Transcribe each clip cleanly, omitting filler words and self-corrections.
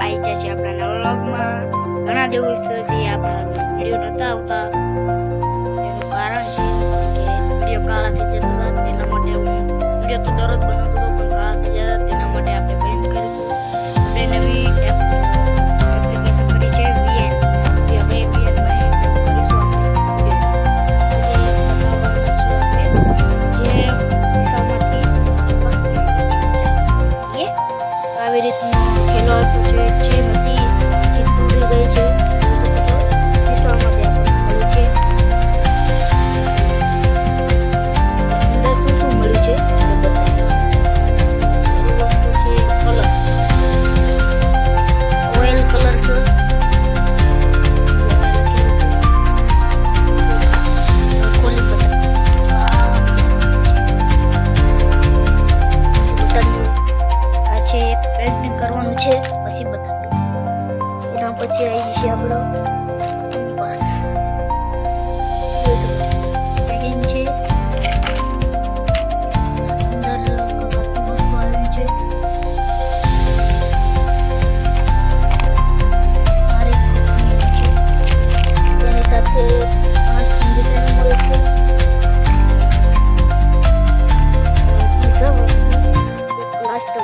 આવી ગયા છે આપણા નવા વ્લોગમાં. ઘણા દિવસથી આપણા વિડીયો નહોતા આવતા. એનું કારણ છે કે વિડીયો કાળા થઈ જતા હતા. તેના માટે હું વિડીયો તો દરરોજ બનાવતો હતો, પણ કાળા થઈ જતા તેના માટે આપણે બંધ કર્યું હતું. આપણે નવી એપ્લિકેશન કરી છે VN. આપણે VN માં કરીશું આપણે જે દિશામાંથી આવી રીતનો ખેલો આપ્યો છે. ચેન હતી એ તૂટી ગઈ છે. દિશામાંથી આપણને મળ્યું છે. અંદર શું શું મળ્યું છે એ બતાવીએ. વસ્તુ છે કલર, ઓઇલ કલર છે. ખોલી પેન્ટિંગ કરવાનું છે, પછી બતાવ્યું. એના પછી આવી જશે આપણો બસ પેકિંગ છે. અંદર વસ્તુ આવી છે. તેની સાથે 5 ફિંગર મળે છે. લાસ્ટ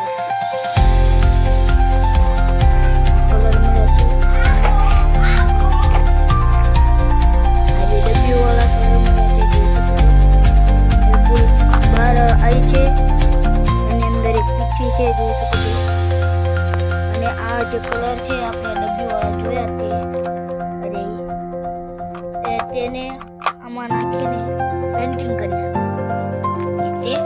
છે જોઈ શકો છો. અને આ જે કલર છે આપણે ડબ્બી વાળા જોયા તેને આમાં નાખીને પેન્ટિંગ કરી શકાય.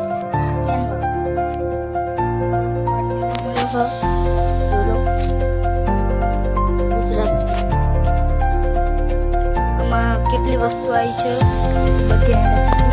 આમાં કેટલી વસ્તુ આવી છે બધી રાખીશું.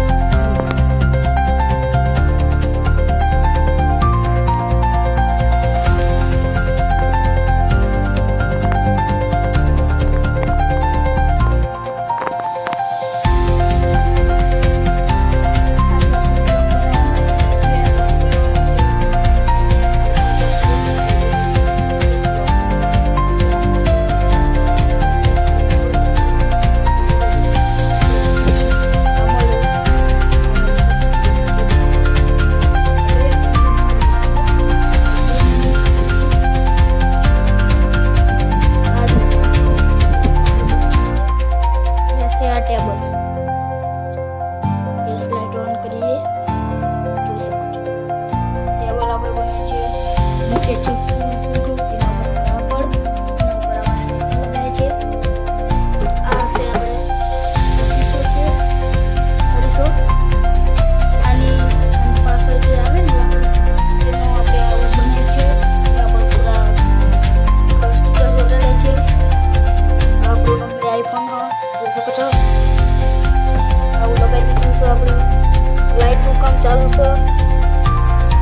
લાઇટનું કામ ચાલુ છે.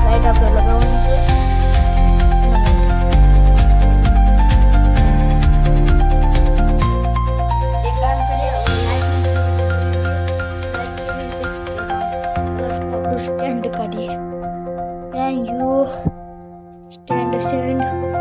લાઇટ આપણે લગાવવાની છે. એક કામ કરીએ, સ્ટેન્ડ કાઢીએ. Thank you stand.